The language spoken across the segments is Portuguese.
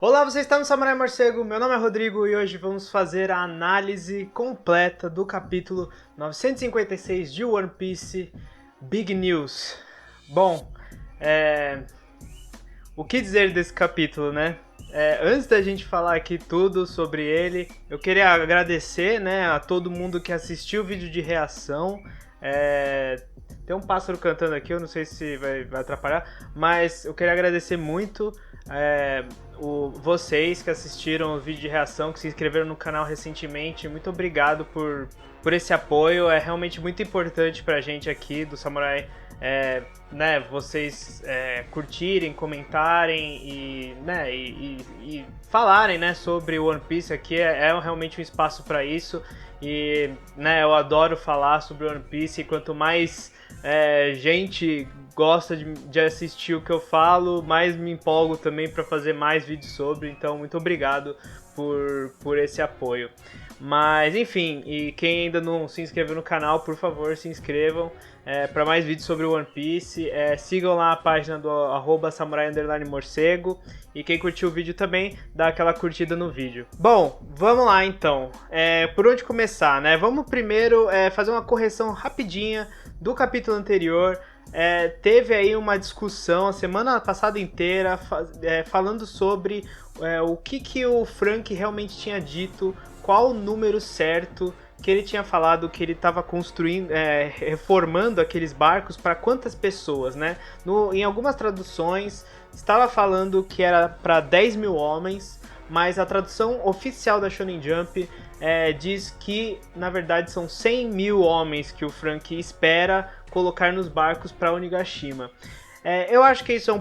Olá, você está no Samurai Morcego, meu nome é Rodrigo e hoje vamos fazer a análise completa do capítulo 956 de One Piece Big News. Bom, o que dizer desse capítulo, né? Antes da gente falar aqui tudo sobre ele, eu queria agradecer, né, a todo mundo que assistiu o vídeo de reação. Tem um pássaro cantando aqui, eu não sei se vai atrapalhar, mas eu queria agradecer muito vocês que assistiram o vídeo de reação, que se inscreveram no canal recentemente. Muito obrigado por esse apoio, é realmente muito importante pra gente aqui do Samurai, vocês curtirem, comentarem e falarem, né, sobre o One Piece aqui. É realmente um espaço para isso e, né, eu adoro falar sobre One Piece e quanto mais gente gosta de assistir o que eu falo, mais me empolgo também para fazer mais vídeos sobre. Então, muito obrigado por esse apoio. Mas enfim, e quem ainda não se inscreveu no canal, por favor, se inscrevam para mais vídeos sobre o One Piece. Sigam lá a página do @samurai_morcego. E quem curtiu o vídeo também, dá aquela curtida no vídeo. Bom, vamos lá então. Por onde começar, né? Vamos primeiro fazer uma correção rapidinha do capítulo anterior. Teve aí uma discussão a semana passada inteira falando sobre o que o Frank realmente tinha dito, qual o número certo que ele tinha falado que ele estava construindo, reformando aqueles barcos para quantas pessoas, né? Em algumas traduções estava falando que era para 10 mil homens, mas a tradução oficial da Shonen Jump diz que na verdade são 100 mil homens que o Frank espera colocar nos barcos para Onigashima. Eu acho que isso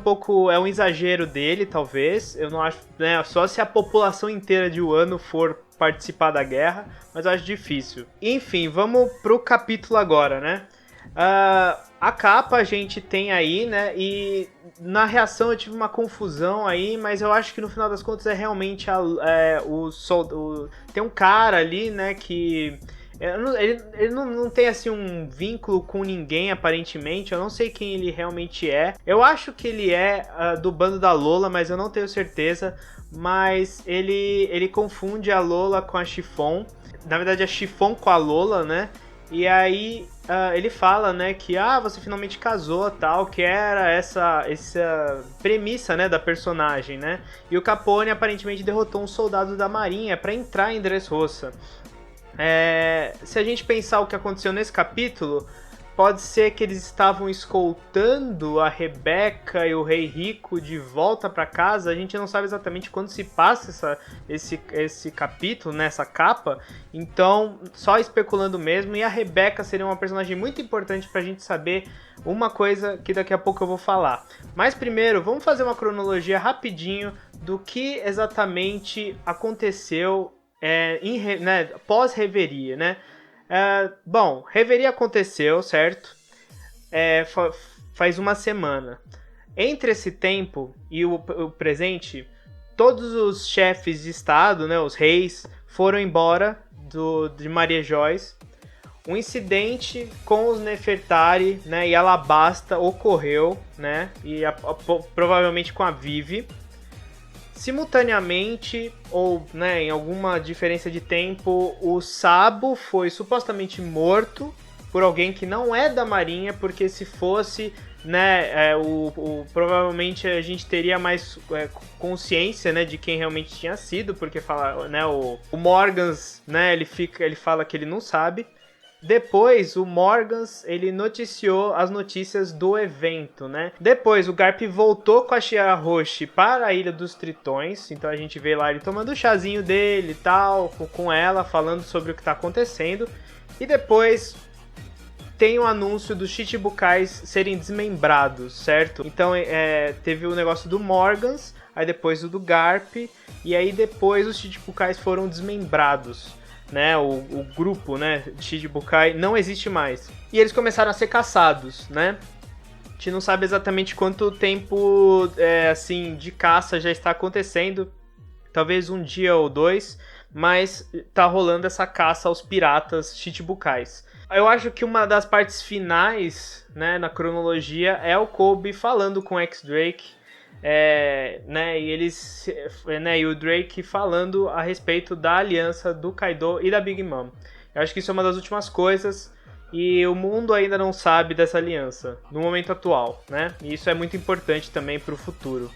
é um exagero dele, talvez. Eu não acho, né, só se a população inteira de Wano for participar da guerra, mas eu acho difícil. Enfim, vamos pro capítulo agora, né? A capa a gente tem aí, né? E na reação eu tive uma confusão aí, mas eu acho que no final das contas é realmente tem um cara ali, né? Que ele não tem assim um vínculo com ninguém aparentemente. Eu não sei quem ele realmente é. Eu acho que ele é do bando da Lola, mas eu não tenho certeza. Mas ele confunde a Lola com a Chiffon. Na verdade, a Chiffon com a Lola, né? E aí ele fala, né, que você finalmente casou, tal, que era essa premissa, né, da personagem, né? E o Capone aparentemente derrotou um soldado da marinha para entrar em Dressrosa. Se a gente pensar o que aconteceu nesse capítulo, pode ser que eles estavam escoltando a Rebeca e o Rei Rico de volta para casa. A gente não sabe exatamente quando se passa esse capítulo, né, essa capa. Então, só especulando mesmo. E a Rebeca seria uma personagem muito importante pra gente saber uma coisa que daqui a pouco eu vou falar. Mas primeiro, vamos fazer uma cronologia rapidinho do que exatamente aconteceu pós-reveria, né? Bom, reveria aconteceu, certo? Faz uma semana. Entre esse tempo e o presente, todos os chefes de estado, né, os reis, foram embora de Maria Joyce. Um incidente com os Nefertari, né, e Alabasta ocorreu, né, e provavelmente com a Vivi. Simultaneamente, ou, né, em alguma diferença de tempo, o Sabo foi supostamente morto por alguém que não é da Marinha, porque se fosse, né, provavelmente a gente teria mais consciência, né, de quem realmente tinha sido, porque fala, né, o Morgans, né, ele fala que ele não sabe. Depois, o Morgans, ele noticiou as notícias do evento, né? Depois, o Garp voltou com a Shira Hoshi para a Ilha dos Tritões. Então, a gente vê lá ele tomando o chazinho dele e tal, com ela, falando sobre o que está acontecendo. E depois, tem o anúncio dos Chichibukais serem desmembrados, certo? Então, teve o negócio do Morgans, aí depois o do Garp, e aí depois os Chichibukais foram desmembrados. Né, o grupo, né, de Chichibukai não existe mais. E eles começaram a ser caçados, né? A gente não sabe exatamente quanto tempo assim, de caça já está acontecendo. Talvez um dia ou dois, mas tá rolando essa caça aos piratas Chichibukais. Eu acho que uma das partes finais, né, na cronologia é o Kobe falando com o X-Drake. Né, e eles, né, e o Drake falando a respeito da aliança do Kaido e da Big Mom. Eu acho que isso é uma das últimas coisas e o mundo ainda não sabe dessa aliança no momento atual, né? E isso é muito importante também para o futuro.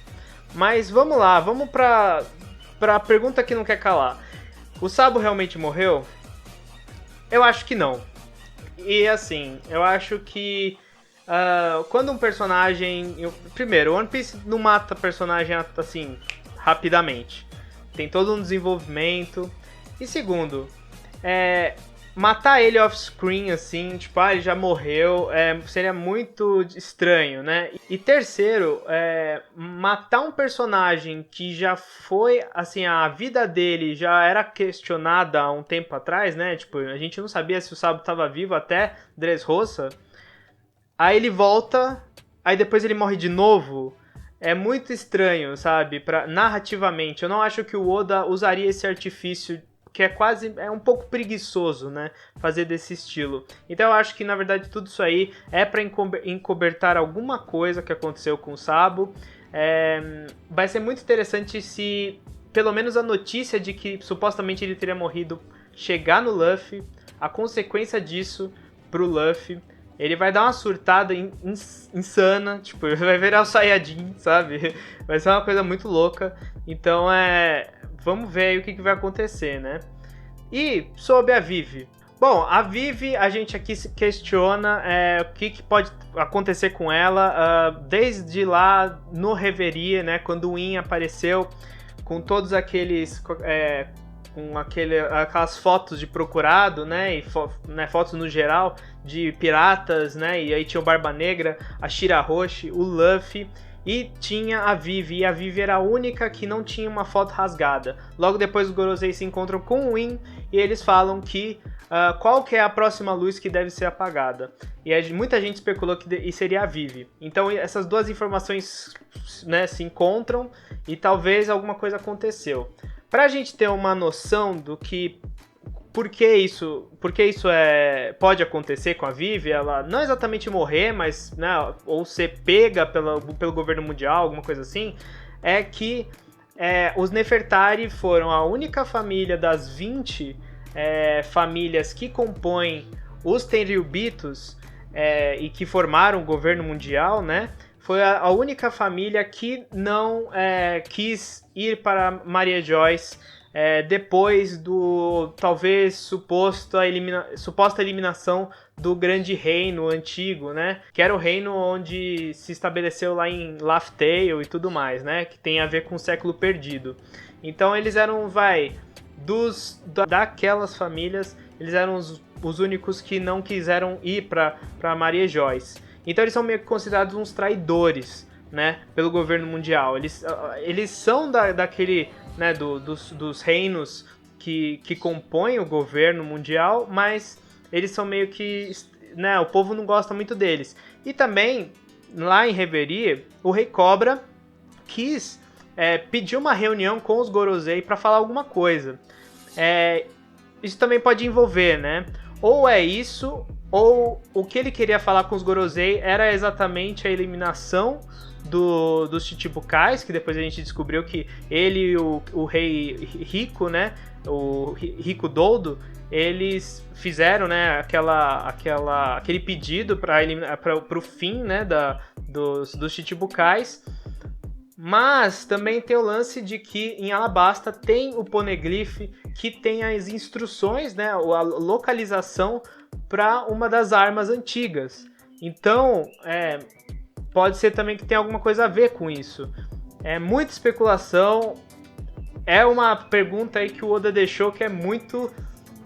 Mas vamos lá, vamos para a pergunta que não quer calar. O Sabo realmente morreu? Eu acho que não. E assim, eu acho que quando um personagem... Primeiro, One Piece não mata personagem assim, rapidamente. Tem todo um desenvolvimento. E segundo, matar ele off-screen, assim, tipo, ele já morreu, seria muito estranho, né? E terceiro, matar um personagem que já foi, assim, a vida dele já era questionada há um tempo atrás, né? Tipo, a gente não sabia se o Sabo estava vivo até Dressrosa. Aí ele volta, aí depois ele morre de novo. É muito estranho, sabe? Narrativamente, eu não acho que o Oda usaria esse artifício que é um pouco preguiçoso, né, fazer desse estilo. Então eu acho que, na verdade, tudo isso aí é para encobertar alguma coisa que aconteceu com o Sabo. Vai ser muito interessante se, pelo menos, a notícia de que supostamente ele teria morrido chegar no Luffy, a consequência disso pro Luffy. Ele vai dar uma surtada insana, tipo, ele vai virar o Saiyajin, sabe? Vai ser uma coisa muito louca. Então, vamos ver aí o que vai acontecer, né? E sobre a Vivi. Bom, a Vivi, a gente aqui se questiona o que pode acontecer com ela. Desde lá no Reverie, né? Quando o In apareceu com todos aqueles... com aquelas fotos de procurado, né, e fotos no geral de piratas, né, e aí tinha o Barba Negra, a Shirahoshi, o Luffy e tinha a Vivi, e a Vivi era a única que não tinha uma foto rasgada. Logo depois os Gorosei se encontram com o In e eles falam que qual que é a próxima luz que deve ser apagada. E muita gente especulou que seria a Vivi. Então essas duas informações, né, se encontram e talvez alguma coisa aconteceu. Pra gente ter uma noção do que... Por que isso pode acontecer com a Vivi, ela não exatamente morrer, mas, né, ou ser pega pelo governo mundial, alguma coisa assim, é que os Nefertari foram a única família das 20 famílias que compõem os Tenryubitos e que formaram o governo mundial, né? Foi a única família que não quis ir para Maria Joyce depois do, talvez, suposta eliminação do Grande Reino Antigo, né? Que era o reino onde se estabeleceu lá em Laugh Tale e tudo mais, né? Que tem a ver com o século perdido. Então eles eram, daquelas famílias, eles eram os únicos que não quiseram ir para Maria Joyce. Então eles são meio que considerados uns traidores, né, pelo governo mundial. Eles são daquele, né, dos reinos que compõem o governo mundial, mas eles são meio que, né, o povo não gosta muito deles. E também, lá em Reverie, o Rei Cobra quis pedir uma reunião com os Gorosei para falar alguma coisa. Isso também pode envolver, né, ou é isso... Ou o que ele queria falar com os Gorosei era exatamente a eliminação dos Chichibukais, que depois a gente descobriu que ele e o rei Rico, né, o Rico Doldo, eles fizeram, né, aquele pedido para o fim, né, dos Chichibukais. Mas também tem o lance de que em Alabasta tem o Poneglyph, que tem as instruções, né, a localização para uma das armas antigas. Então, pode ser também que tenha alguma coisa a ver com isso. É muita especulação. É uma pergunta aí que o Oda deixou que é muito,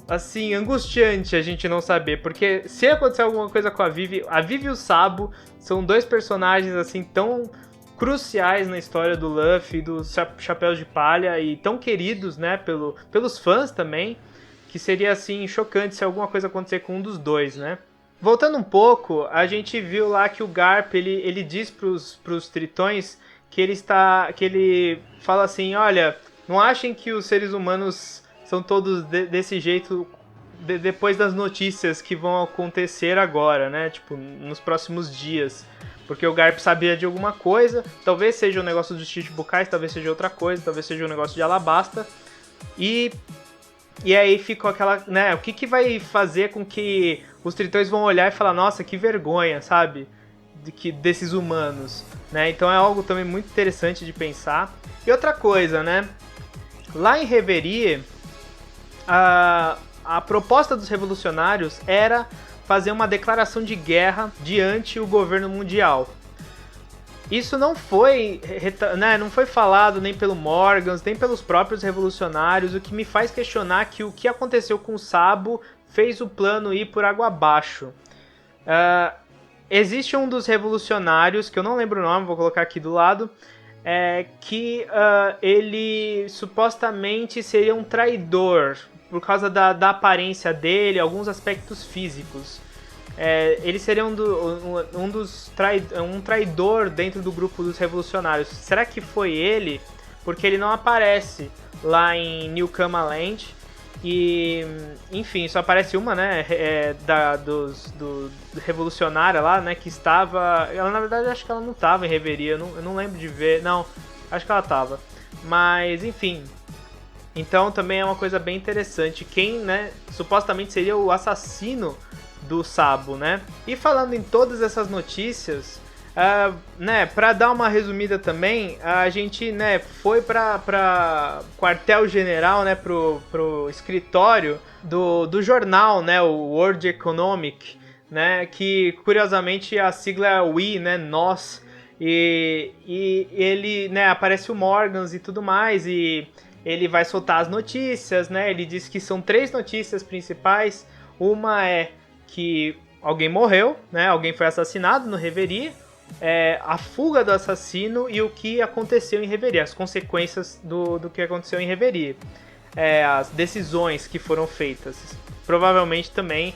assim, angustiante a gente não saber. Porque se acontecer alguma coisa com a Vivi e o Sabo são dois personagens, assim, tão cruciais na história do Luffy e dos Chapéus de Palha e tão queridos, né, pelos fãs também, que seria, assim, chocante se alguma coisa acontecer com um dos dois, né? Voltando um pouco, a gente viu lá que o Garp, ele diz pros tritões que ele fala assim, olha, não achem que os seres humanos são todos desse jeito depois das notícias que vão acontecer agora, né? Tipo, nos próximos dias. Porque o Garp sabia de alguma coisa, talvez seja um negócio dos Chichibukais, talvez seja outra coisa, talvez seja um negócio de Alabasta. E aí ficou aquela, né, o que vai fazer com que os tritões vão olhar e falar, nossa, que vergonha, sabe, desses humanos, né? Então é algo também muito interessante de pensar. E outra coisa, né, lá em Reverie, a proposta dos revolucionários era fazer uma declaração de guerra diante o governo mundial. Isso não foi, né, não foi falado nem pelo Morgans, nem pelos próprios revolucionários, o que me faz questionar que o que aconteceu com o Sabo fez o plano ir por água abaixo. Existe um dos revolucionários, que eu não lembro o nome, vou colocar aqui do lado, que ele supostamente seria um traidor, por causa da aparência dele, alguns aspectos físicos. Ele seria um traidor dentro do grupo dos revolucionários. Será que foi ele? Porque ele não aparece lá em New Kama Land. E, enfim, só aparece uma, né, do revolucionária lá, né, que estava... Ela, na verdade, acho que ela não estava em Reverie, eu não lembro de ver... Não, acho que ela estava. Mas, enfim... Então, também é uma coisa bem interessante. Quem, né, supostamente seria o assassino do Sabo, né? E falando em todas essas notícias, né, para dar uma resumida também, a gente, né, foi para quartel-general, né, pro escritório do jornal, né, o World Economic, né, que curiosamente a sigla é WE, né, nós, e ele, né, aparece o Morgans e tudo mais, e ele vai soltar as notícias, né, ele diz que são 3 notícias principais. Uma é que alguém morreu, né? Alguém foi assassinado no Reverie, a fuga do assassino e o que aconteceu em Reverie, as consequências do que aconteceu em Reverie, as decisões que foram feitas. Provavelmente também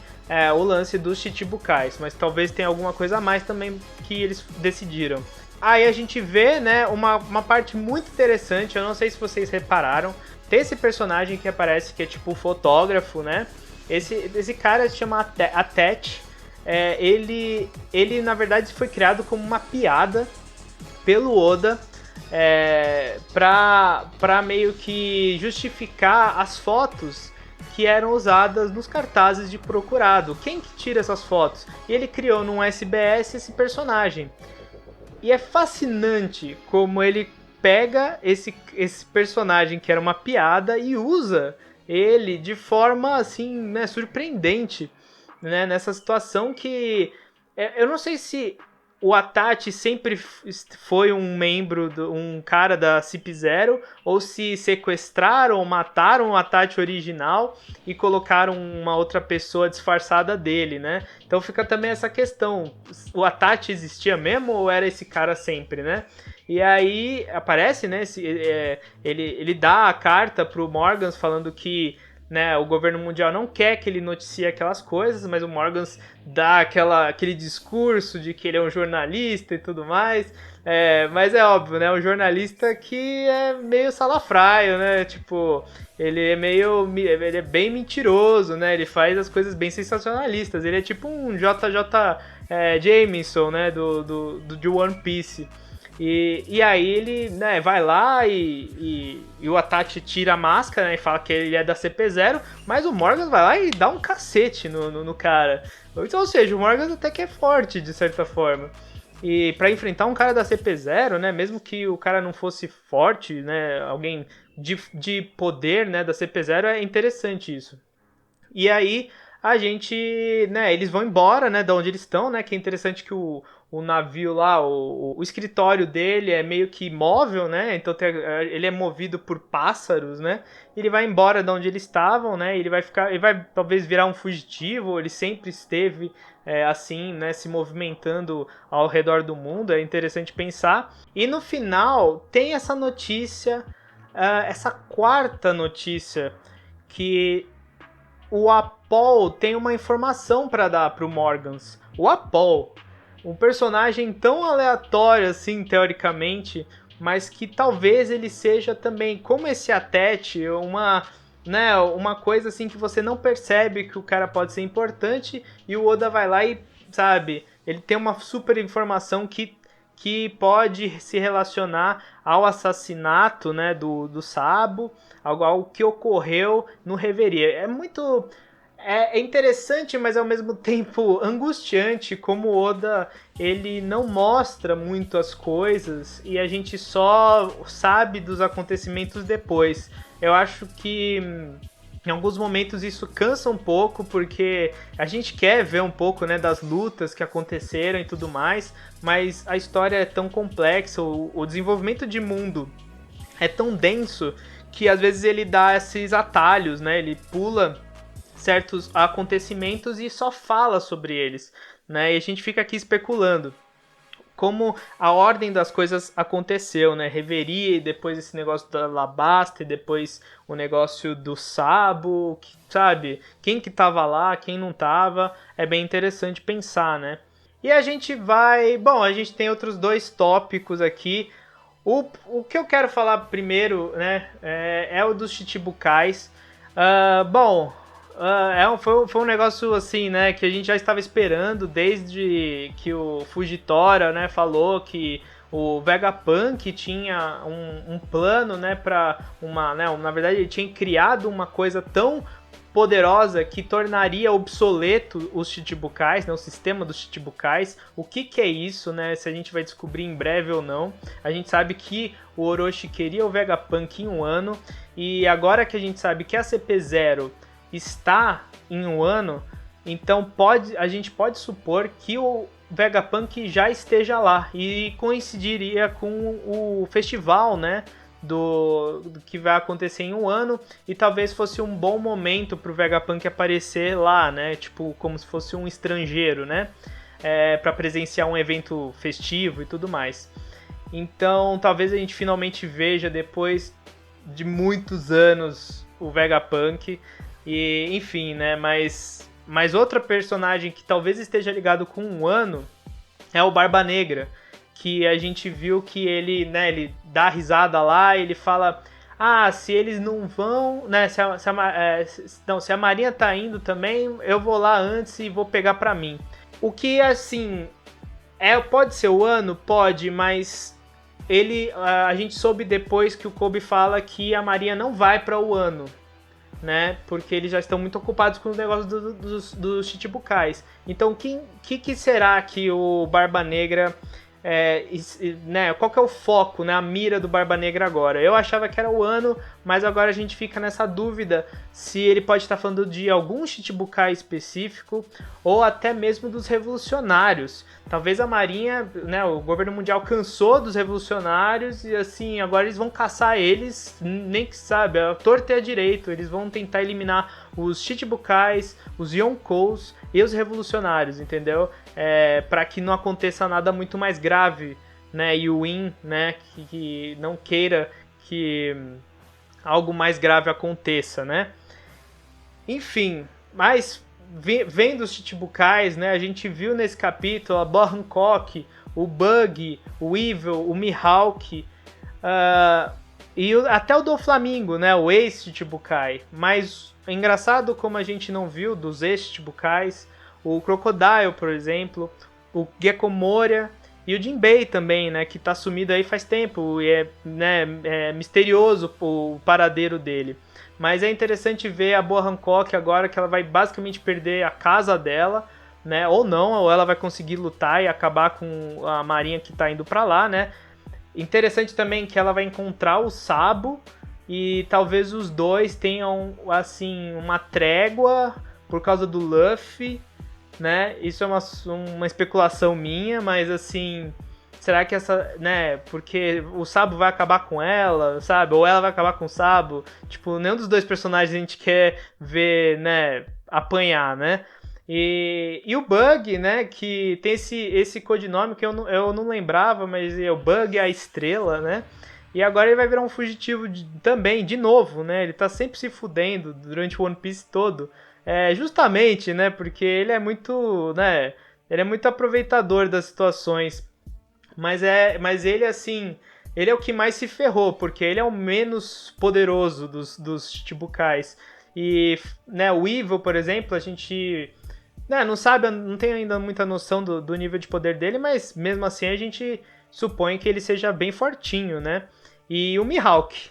o lance dos Chichibukais, mas talvez tenha alguma coisa a mais também que eles decidiram. Aí a gente vê, né, uma parte muito interessante, eu não sei se vocês repararam, tem esse personagem que aparece que é tipo fotógrafo, né? Esse cara se chama Atet. Ele na verdade foi criado como uma piada pelo Oda, pra meio que justificar as fotos que eram usadas nos cartazes de procurado. Quem que tira essas fotos? E ele criou num SBS esse personagem. E é fascinante como ele pega esse personagem que era uma piada e usa ele de forma assim, né, surpreendente, né, nessa situação que eu não sei se o Atachi sempre foi um membro, um cara da CIP0, ou se sequestraram ou mataram o Atachi original e colocaram uma outra pessoa disfarçada dele, né? Então fica também essa questão, o Atachi existia mesmo ou era esse cara sempre, né? E aí aparece, né, ele dá a carta pro Morgans falando que, né, o governo mundial não quer que ele noticie aquelas coisas, mas o Morgans dá aquele discurso de que ele é um jornalista e tudo mais. Mas é óbvio, né, um jornalista que é meio salafraio, né, tipo, ele é bem mentiroso, né, ele faz as coisas bem sensacionalistas, ele é tipo um JJ Jameson, né, de One Piece. E aí ele, né, vai lá e o Atachi tira a máscara, né, e fala que ele é da CP0, mas o Morgans vai lá e dá um cacete no cara. Então, ou seja, o Morgans até que é forte, de certa forma. E pra enfrentar um cara da CP0, né, mesmo que o cara não fosse forte, né, alguém de poder, né, da CP0, é interessante isso. E aí a gente, né, eles vão embora, né, da onde eles estão, né, que é interessante que o navio lá, o escritório dele é meio que móvel, né, então ele é movido por pássaros, né, e ele vai embora da onde eles estavam, né, ele vai talvez virar um fugitivo, ele sempre esteve assim, né, se movimentando ao redor do mundo, é interessante pensar. E no final tem essa notícia, essa quarta notícia, que o Apol tem uma informação para dar pro Morgans. O Apol, um personagem tão aleatório assim, teoricamente, mas que talvez ele seja também, como esse Atet, uma coisa assim que você não percebe que o cara pode ser importante, e o Oda vai lá e, sabe, ele tem uma super informação que pode se relacionar ao assassinato, né, do Sabo, ao que ocorreu no Reverie. É interessante, mas ao mesmo tempo angustiante como o Oda ele não mostra muito as coisas e a gente só sabe dos acontecimentos depois. Eu acho que em alguns momentos isso cansa um pouco, porque a gente quer ver um pouco, né, das lutas que aconteceram e tudo mais, mas a história é tão complexa, o desenvolvimento de mundo é tão denso que às vezes ele dá esses atalhos, né? Ele pula certos acontecimentos e só fala sobre eles, né? E a gente fica aqui especulando como a ordem das coisas aconteceu, né? Reverie, depois esse negócio da Alabasta, e depois o negócio do Sabo, sabe? Quem que tava lá, quem não tava, é bem interessante pensar, né? E a gente vai... Bom, a gente tem outros dois tópicos aqui. O que eu quero falar primeiro, né, é o dos Chichibukais. Bom, foi um negócio assim, né, que a gente já estava esperando desde que o Fujitora, né, falou que o Vegapunk tinha um plano, né, para na verdade ele tinha criado uma coisa tão poderosa que tornaria obsoleto os Chichibukais, né, o sistema dos Chichibukais. O que é isso, né? Se a gente vai descobrir em breve ou não. A gente sabe que o Orochi queria o Vegapunk em 1 ano, e agora que a gente sabe que a CP0 está em 1 ano, então a gente pode supor que o Vegapunk já esteja lá e coincidiria com o festival, né? Do que vai acontecer em 1 ano, e talvez fosse um bom momento pro Vegapunk aparecer lá, né? Tipo, como se fosse um estrangeiro, né? Para presenciar um evento festivo e tudo mais. Então, talvez a gente finalmente veja, depois de muitos anos, o Vegapunk. E, enfim, né? Mas outra personagem que talvez esteja ligado com 1 ano é o Barba Negra, que a gente viu que ele, né, ele dá risada lá, ele fala: se eles não vão, né, se a Marinha tá indo também, eu vou lá antes e vou pegar pra mim. O que, assim, pode ser o ano? Pode, mas a gente soube depois que o Kobe fala que a Marinha não vai pra o ano, né, porque eles já estão muito ocupados com o negócio dos Chichibukais. Então, que será que o Barba Negra... né, qual que é o foco, né, a mira do Barba Negra agora? Eu achava que era o ano, mas agora a gente fica nessa dúvida se ele pode estar falando de algum Chichibukai específico ou até mesmo dos revolucionários. Talvez a Marinha, né, o governo mundial cansou dos revolucionários e assim, agora eles vão caçar eles, nem que sabe, a torta e a direito, eles vão tentar eliminar os Chichibukais, os Yonkous e os revolucionários, entendeu? Para que não aconteça nada muito mais grave, né? E o Win, né, que não queira que algo mais grave aconteça, né? Enfim, mas vendo os Chichibukais, né, a gente viu nesse capítulo a Boa Hancock, o Bug, o Evil, o Mihawk, e até o Doflamingo, né, o ex-Chichibukai. Mas é engraçado como a gente não viu dos ex-Chichibukais o Crocodile, por exemplo, o Gecko Moria e o Jinbei também, né, que tá sumido aí faz tempo e é misterioso o paradeiro dele. Mas é interessante ver a Boa Hancock agora, que ela vai basicamente perder a casa dela, né, ou não, ou ela vai conseguir lutar e acabar com a marinha que tá indo pra lá, né. Interessante também que ela vai encontrar o Sabo e talvez os dois tenham, assim, uma trégua por causa do Luffy, né? Isso é uma especulação minha, mas assim, será que essa, né, porque o Sabo vai acabar com ela, sabe? Ou ela vai acabar com o Sabo? Tipo, nenhum dos dois personagens a gente quer ver, né, apanhar, né? E o Bug, né, que tem esse codinome que eu não lembrava, mas é o Bug, a estrela, né? E agora ele vai virar um fugitivo também, de novo, né? Ele tá sempre se fudendo durante o One Piece todo. Justamente, né? Porque ele é muito, né? Ele é muito aproveitador das situações. Mas ele, assim, ele é o que mais se ferrou, porque ele é o menos poderoso dos Chichibukais. E, né, o Evil, por exemplo, a gente né, não sabe, não tem ainda muita noção do nível de poder dele, mas mesmo assim a gente supõe que ele seja bem fortinho, né? E o Mihawk.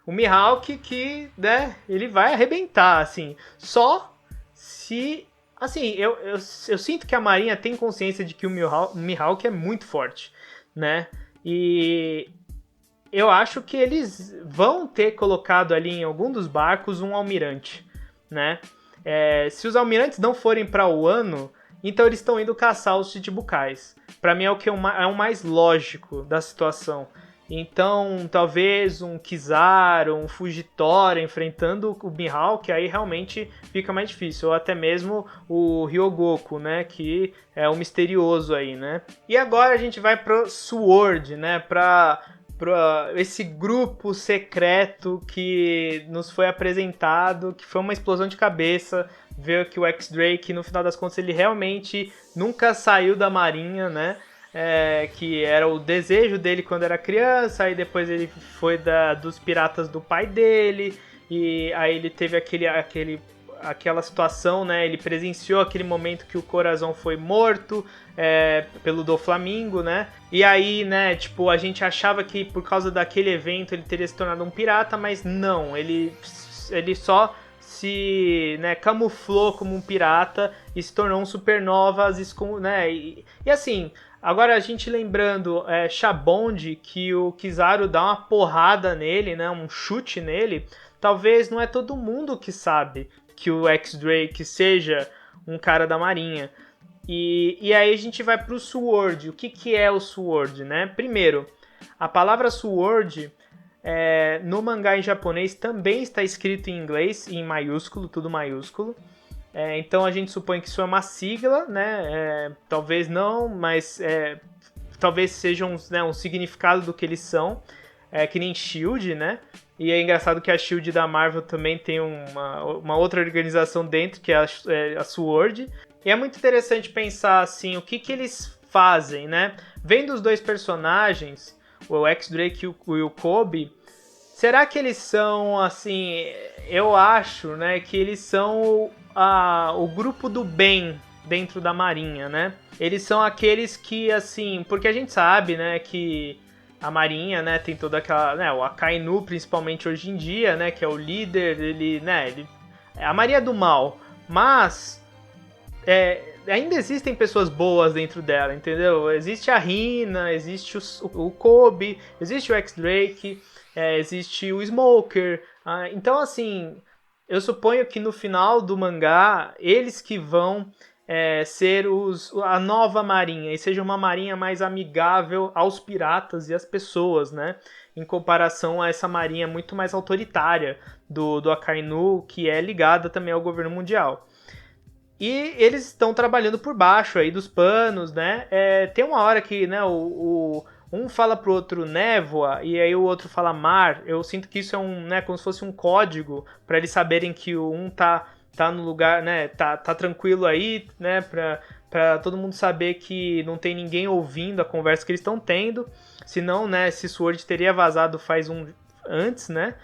O Mihawk que, né, ele vai arrebentar, assim. Só se... Assim, eu sinto que a Marinha tem consciência de que o Mihawk é muito forte, né? E eu acho que eles vão ter colocado ali em algum dos barcos um almirante, né? Se os almirantes não forem para o Wano, então eles estão indo caçar os Chichibukais. Para mim é o que é o mais lógico da situação. Então, talvez um Kizaru, um Fujitora enfrentando o Mihawk, aí realmente fica mais difícil. Ou até mesmo o Ryogoku, né? Que é o misterioso aí, né? E agora a gente vai pro Sword, né? Pra esse grupo secreto que nos foi apresentado, que foi uma explosão de cabeça, ver que o X-Drake, no final das contas, ele realmente nunca saiu da marinha, né? Que era o desejo dele quando era criança, aí depois ele foi dos piratas do pai dele, e aí ele teve aquela situação, né? Ele presenciou aquele momento que o Corazon foi morto pelo Doflamingo, né? E aí, né, tipo, a gente achava que por causa daquele evento ele teria se tornado um pirata, mas não, ele só se, né, camuflou como um pirata e se tornou um supernova, né? E assim, agora a gente lembrando Shabond, que o Kizaru dá uma porrada nele, né, um chute nele, talvez não é todo mundo que sabe que o X-Drake seja um cara da marinha. E aí a gente vai pro Sword. O que é o Sword, né? Primeiro, a palavra Sword no mangá em japonês também está escrito em inglês, em maiúsculo, tudo maiúsculo. Então a gente supõe que isso é uma sigla, né? Talvez não, mas talvez seja um significado do que eles são. Que nem SHIELD, né? E é engraçado que a SHIELD da Marvel também tem uma outra organização dentro, que é a SWORD. E é muito interessante pensar, assim, o que eles fazem, né? Vendo os dois personagens, o X-Drake e o Kobe, será que eles são, assim... Eu acho, né, que eles são o grupo do bem dentro da Marinha, né? Eles são aqueles que, assim... Porque a gente sabe, né, que a Marinha, né, tem toda aquela... Né, o Akainu, principalmente hoje em dia, né, que é o líder, ele é a Marinha do Mal. Mas... ainda existem pessoas boas dentro dela, entendeu? Existe a Hina, existe o Kobe, existe o X-Drake, existe o Smoker. Então, assim, eu suponho que no final do mangá, eles que vão ser a nova marinha, e seja uma marinha mais amigável aos piratas e às pessoas, né? Em comparação a essa marinha muito mais autoritária do Akainu, que é ligada também ao governo mundial. E eles estão trabalhando por baixo aí dos panos, né? Tem uma hora que, né, um fala pro outro névoa e aí o outro fala mar. Eu sinto que isso né, como se fosse um código para eles saberem que um tá no lugar, né? Tá tranquilo aí, né? Pra todo mundo saber que não tem ninguém ouvindo a conversa que eles estão tendo. Senão, né, esse Sword teria vazado faz antes, né?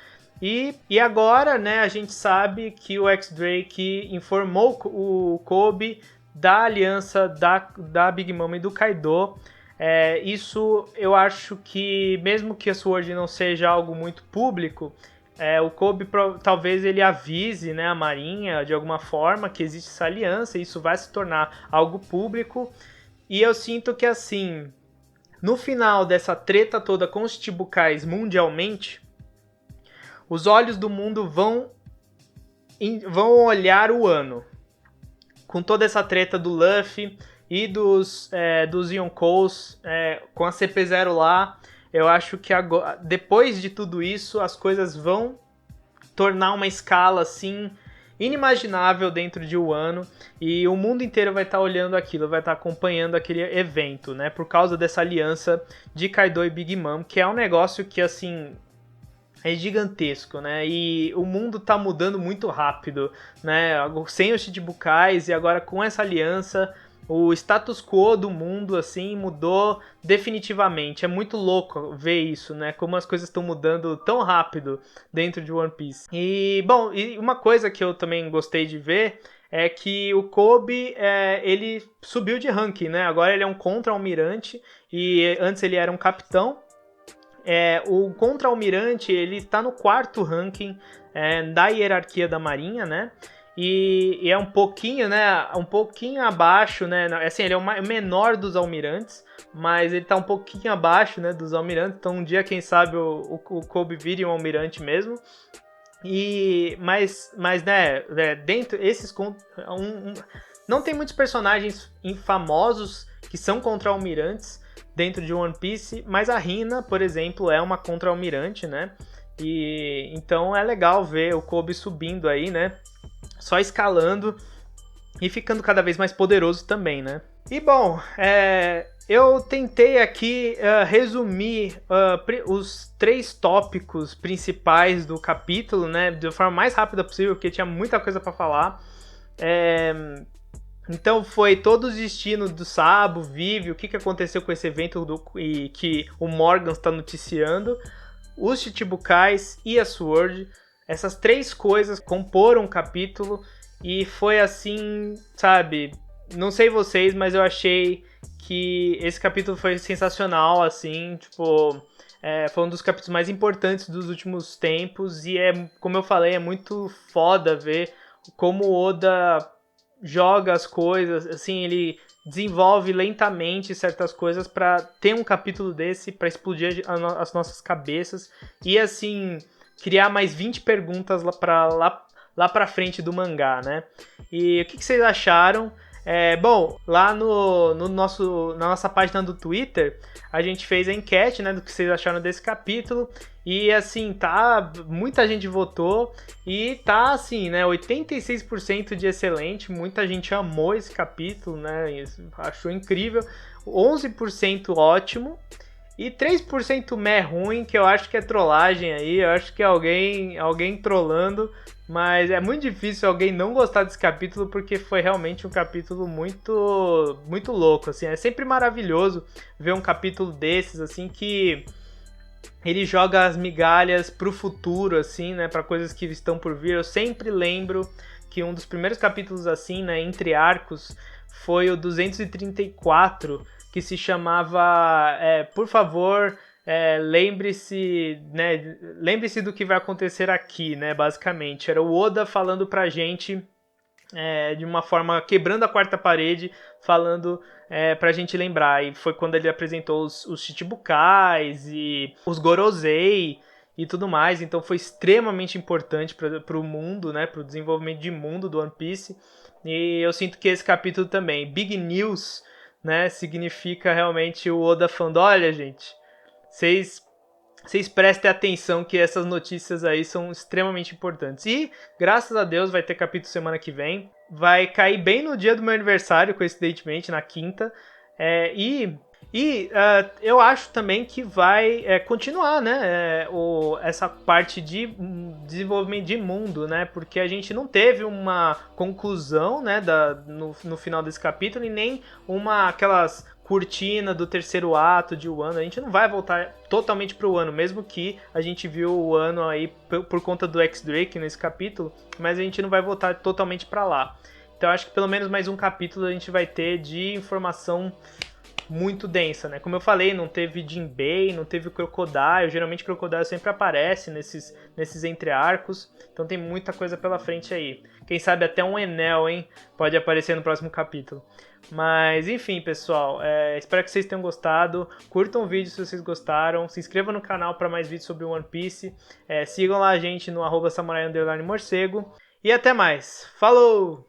E agora, né, a gente sabe que o X-Drake informou o Kobe da aliança da Big Mom e do Kaido. Isso eu acho que, mesmo que a Sword não seja algo muito público, o Kobe talvez ele avise, né, a Marinha de alguma forma que existe essa aliança e isso vai se tornar algo público. E eu sinto que, assim, no final dessa treta toda com os Chichibukais mundialmente, os olhos do mundo vão olhar o Wano. Com toda essa treta do Luffy e dos Yonkous, com a CP0 lá, eu acho que agora, depois de tudo isso, as coisas vão tornar uma escala assim inimaginável dentro de Wano e o mundo inteiro vai estar olhando aquilo, vai estar acompanhando aquele evento, né? Por causa dessa aliança de Kaido e Big Mom, que é um negócio que, assim, é gigantesco, né? E o mundo tá mudando muito rápido, né? Sem os Chichibukais e agora com essa aliança, o status quo do mundo, assim, mudou definitivamente. É muito louco ver isso, né? Como as coisas estão mudando tão rápido dentro de One Piece. E, bom, e uma coisa que eu também gostei de ver é que o Kobe, ele subiu de ranking, né? Agora ele é um contra-almirante e antes ele era um capitão. O contra-almirante, ele está no 4º ranking da hierarquia da Marinha, né? E é um pouquinho, né? Um pouquinho abaixo, né? Assim, ele é o menor dos almirantes, mas ele tá um pouquinho abaixo, né, dos almirantes. Então um dia, quem sabe, o Kobe vire um almirante mesmo. Mas né, dentro esses não tem muitos personagens famosos que são contra-almirantes dentro de One Piece, mas a Hina, por exemplo, é uma contra-almirante, né? E então é legal ver o Kobe subindo aí, né? Só escalando e ficando cada vez mais poderoso também, né? E bom, eu tentei aqui resumir os 3 tópicos principais do capítulo, né? De forma mais rápida possível, porque tinha muita coisa para falar. Então foi todo o destino do Sabo, Vivi, o que aconteceu com esse evento e que o Morgan está noticiando, os Chichibukais e a Sword. Essas 3 coisas comporam o capítulo e foi assim, sabe? Não sei vocês, mas eu achei que esse capítulo foi sensacional, assim, tipo... foi um dos capítulos mais importantes dos últimos tempos e como eu falei, é muito foda ver como o Oda joga as coisas, assim, ele desenvolve lentamente certas coisas para ter um capítulo desse, para explodir as nossas cabeças e, assim, criar mais 20 perguntas lá pra frente do mangá, né? E o que vocês acharam? Bom, lá na nossa página do Twitter, a gente fez a enquete, né, do que vocês acharam desse capítulo. E assim, muita gente votou e tá assim, né, 86% de excelente, muita gente amou esse capítulo, né, achou incrível, 11% ótimo e 3% ruim, que eu acho que é trollagem aí, eu acho que é alguém trollando. Mas é muito difícil alguém não gostar desse capítulo, porque foi realmente um capítulo muito, muito louco, assim. É sempre maravilhoso ver um capítulo desses, assim, que ele joga as migalhas pro futuro, assim, né, para coisas que estão por vir. Eu sempre lembro que um dos primeiros capítulos, assim, né, entre arcos, foi o 234, que se chamava Por favor... lembre-se, né, lembre-se do que vai acontecer aqui, né, basicamente. Era o Oda falando pra gente de uma forma, quebrando a 4ª parede, falando pra gente lembrar. E foi quando ele apresentou os Chichibukais e os Gorosei e tudo mais. Então foi extremamente importante pro mundo, né, pro desenvolvimento de mundo do One Piece. E eu sinto que esse capítulo também, Big News, né, significa realmente o Oda falando, olha, gente, vocês prestem atenção que essas notícias aí são extremamente importantes. E, graças a Deus, vai ter capítulo semana que vem. Vai cair bem no dia do meu aniversário, coincidentemente, na quinta. Eu acho também que vai continuar, né, essa parte de desenvolvimento de mundo, né, porque a gente não teve uma conclusão, né, no final desse capítulo e nem aquelas cortina do 3º ato de Wano. A gente não vai voltar totalmente pro Wano, mesmo que a gente viu o Wano aí por conta do X-Drake nesse capítulo, mas a gente não vai voltar totalmente para lá. Então acho que pelo menos mais um capítulo a gente vai ter de informação muito densa, né? Como eu falei, não teve Jinbei, não teve o Crocodile. Geralmente o Crocodile sempre aparece nesses entre-arcos. Então tem muita coisa pela frente aí. Quem sabe até um Enel, hein? Pode aparecer no próximo capítulo. Mas enfim, pessoal, espero que vocês tenham gostado. Curtam o vídeo se vocês gostaram. Se inscrevam no canal para mais vídeos sobre One Piece. Sigam lá a gente no @samurai_morcego. E até mais. Falou!